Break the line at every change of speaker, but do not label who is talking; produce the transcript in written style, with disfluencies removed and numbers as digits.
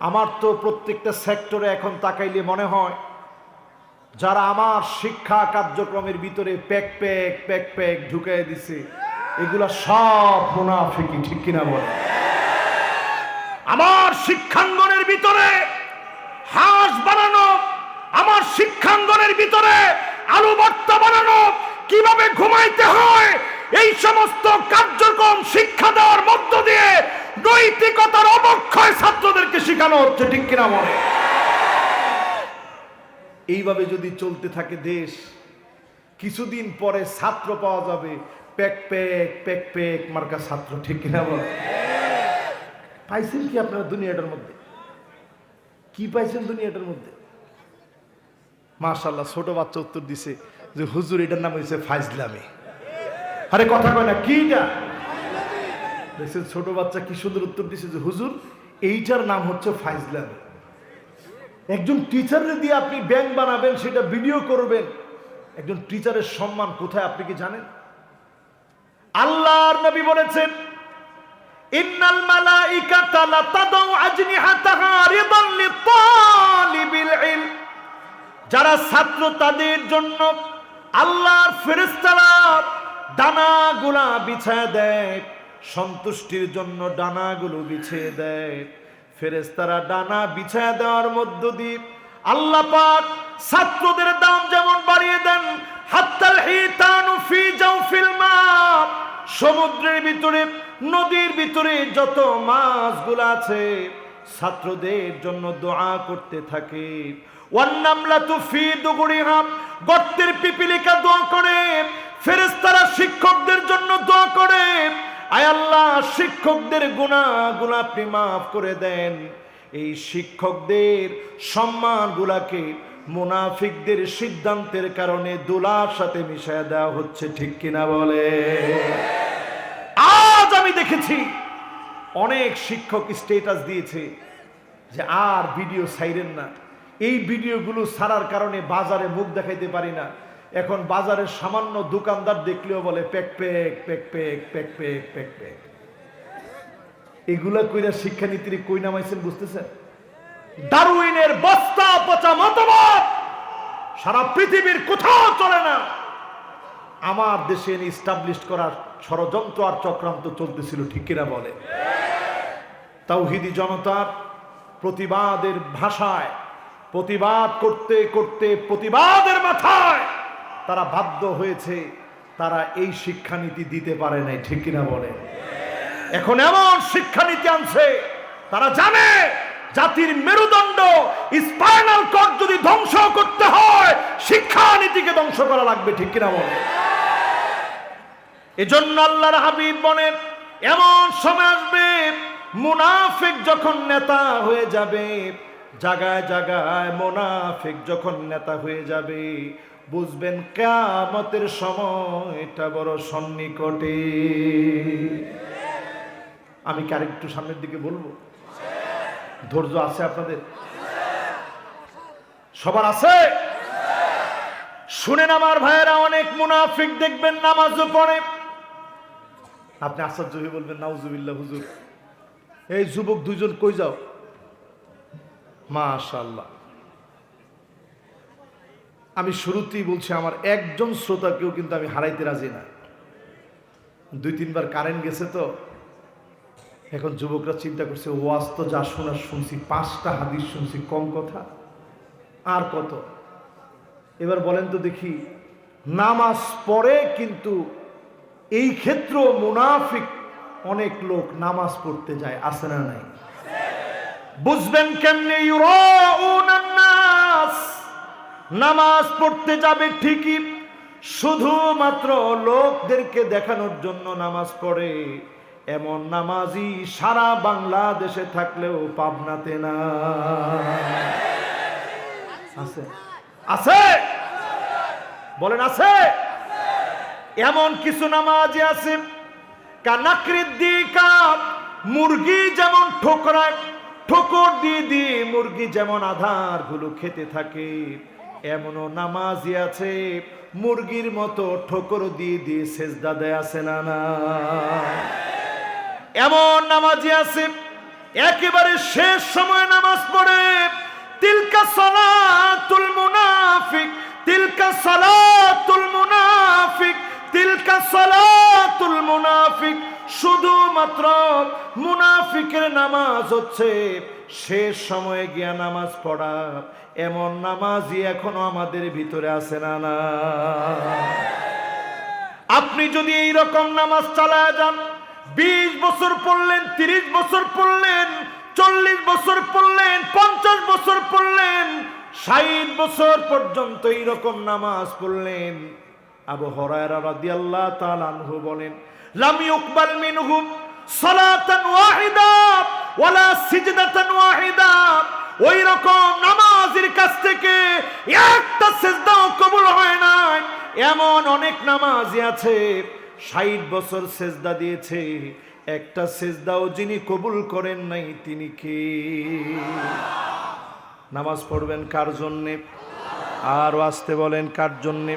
আমার তো প্রত্যেকটা সেক্টরে এখন তাকাইলে মনে হয় যারা আমার শিক্ষা কার্যক্রমের ভিতরে প্যাক প্যাক প্যাক প্যাক ঢুকাই দিছে এগুলা সব মুনাফিকি, ঠিক কিনা বলে? আমার শিক্ষাঙ্গনের ভিতরে হাঁস বানানো, আমার শিক্ষাঙ্গনের ভিতরে আলু ভর্তা বানানো, কিভাবে ঘুমাইতে হয় এই সমস্ত কার্যক্রম শিক্ষা দেওয়ার মধ্য দিয়ে নৈতিকতার অবক্ষয় ছাত্রদেরকে শেখানো হচ্ছে, ঠিক কিনা বলে? এইভাবে যদি চলতে থাকে দেশ, কিছুদিন পরে ছাত্র পাওয়া যাবে প্যাক প্যাক প্যাক প্যাক মার্কা ছাত্র, ঠিক কিনা বলে? পাইছেন কি আপনারা দুনিয়াটার মধ্যে? কি পাইছেন দুনিয়াটার মধ্যে? মাশাআল্লাহ, ছোট বাচ্চা উত্তর দিছে যে হুজুর এটার নাম হয়েছে ফাইজলামি। আরে কথা কয় না, কি এটা? দেখছেন ছোট বাচ্চা কি সুন্দর উত্তর দিছে যে হুজুর এইটার নাম হচ্ছে ফাইজলামি। একজন টিচারে দিয়ে আপনি ব্যাংক বানাবেন, সেটা ভিডিও করবেন, একজন টিচারের সম্মান কোথায় আপনি কি জানেন? আল্লাহর নবী বলেছেন ইন্নাল মালাইকাতা লা তাদাউ আজনিহাতাহা রিদান লিতালিবিল ইলম। যারা ছাত্র তাদের জন্য আল্লাহর ফেরেশতারা ডানাগুলা বিছায় দেয়, সন্তুষ্টির জন্য ডানাগুলো বিছিয়ে দেয়। ফেরেশতারা ডানা বিছায় দেওয়ার মধ্য দিয়ে আল্লাহ পাক ছাত্রদের দাম যেমন বাড়িয়ে দেন, হাত্তাল হিতানু ফি জাওফিল মা, সমুদ্রের ভিতরে নদীর ভিতরে যত মাছগুলো আছে ছাত্রদের জন্য দোয়া করতে থাকে। ওয়ান্নামলাতু ফি দুগুরিহা, গর্তের পিপিলিকা দোয়া করে। ফেরেশতারা শিক্ষকদের জন্য দোয়া করে, আয় আল্লাহ শিক্ষকদের গুনাহগুলো আপনি মাফ করে দেন। এই শিক্ষকদের সম্মানগুলাকে মুনাফিকদের সিদ্ধান্তের কারণে দুলার সাথে মিশিয়ে দেওয়া হচ্ছে, ঠিক কিনা বলে? আজ আমি দেখেছি অনেক শিক্ষক স্ট্যাটাস দিয়েছে যে আর ভিডিও ছাইরেন না, এই ভিডিওগুলো ছাড়ার কারণে বাজারে মুখ দেখাইতে পারি না। এখন বাজারের সামান্য দোকানদার দেখলেও বলে pack pack pack pack pack pack pack pack. এগুলা কইরা শিক্ষানীতির কই নামাইছেন বুঝতেছেন? ডারউইনের বস্তা পচা মতবাদ সারা পৃথিবীর কোথাও চলে না, আমার দেশে এস্টাবলিশ করার ষড়যন্ত্র আর চক্রান্ত চলতেছিল, ঠিক কিনা বলে? তাওহীদি জনতার প্রতিবাদের ভাষায় প্রতিবাদ করতে করতে প্রতিবাদের মাথায় তারা বাধ্য হয়েছে, তারা এই শিক্ষানীতি দিতে পারে নাই, ঠিক কিনা বলে? এখন এমন শিক্ষানীতি আনছে, তারা জানে জাতির মেরুদণ্ড স্পাইনাল কর্ড যদি ধ্বংস করতে হয় শিক্ষানীতিকে ধ্বংস করা লাগবে, ঠিক কিনা বলে? এজন্য আল্লাহর হাবিব বলেন এমন সময় আসবে মুনাফিক যখন নেতা হয়ে যাবে, জায়গায় জায়গায় মুনাফিক যখন নেতা হয়ে যাবে, বুঝবেন কিয়ামতের সময়টা বড় সন্নিকটে। আমি কি আরেকটু সামনের দিকে বলবো? ধৈর্য আছে আপনাদের? সবার আছে? শুনেন আমার ভাইয়েরা, অনেক মুনাফিক দেখবেন নামাজও পড়ে, আপনি আশ্চর্য হয়ে বলবেন নাউজুবিল্লাহ হুজুর এই যুবক দুইজন কই যাও? মাশাআল্লাহ, আমি শুরুতেই বলছি আমার একজন শ্রোতাকেও কিন্তু আমি হারাইতে রাজি না। 2-3 বার কারেন্ট গেছে তো এখন যুবকরা চিন্তা করছে ওয়াজ তো যা শোনার শুনছি, 5টা হাদিস শুনছি, কম কথা আর কত? এবার বলেন তো দেখি, নামাজ পড়ে কিন্তু এই ক্ষেত্রে মুনাফিক অনেক লোক নামাজ পড়তে যায়, আছে না নাই? বুঝবেন কেমনে? ইউরাউনান নাস, নামাজ পড়তে যাবে ঠিকই, শুধুমাত্র লোকদেরকে দেখানোর জন্য নামাজ পড়ে, এমন নামাজি সারা বাংলাদেশে থাকলেও পাবনাতে না। আছে? আছে? বলেন আছে? এমন কিছু নামাজি আছে কানাকৃদ্দিকা, মুরগি যেমন ঠোকরায় ঠোকর দিয়ে দিয়ে মুরগি যেমন আধার গুলো খেতে থাকে, এমনও নামাজি আছে মুরগির মতো ঠোকর দিয়ে দিয়ে সেজদা দেয়, আছে না না? এমন নামাজি আছে একেবারে শেষ সময় নামাজ পড়ে, তিলকা সালাতুল মুনাফিক, তিলকা সালাতুল মুনাফিক, তিলকা সালাতুল মুনাফিক। শুধুমাত্র মুনাফিকের নামাজ হচ্ছে শেষ সময়ে গিয়া নামাজ পড়া। এমন নামাজই এখনো আমাদের ভিতরে আছে না? না, আপনি যদি এই রকম নামাজ চালায় যান, 20 বছর পড়লেন, 30 বছর পড়লেন, 40 বছর পড়লেন, 50 বছর পড়লেন, 60 বছর পর্যন্ত এইরকম নামাজ পড়লেন, আবু হুরায়রা রাদিয়াল্লাহু তাআলা আনহু বলেন, লাম ইউকবাল মিনহু সালাতান ওয়াহিদা ওয়ালা সিজদাতান ওয়াহিদা। ওই রকম নামাজের কাছ থেকে একটা সিজদাও কবুল হয় না। এমন অনেক নামাজি আছে 60 বছর সিজদা দিয়েছে, একটা সিজদাও যিনি কবুল করেন নাই তিনি কে? নামাজ পড়বেন কার জন্যে? আর আসতে বলেন কার জন্যে?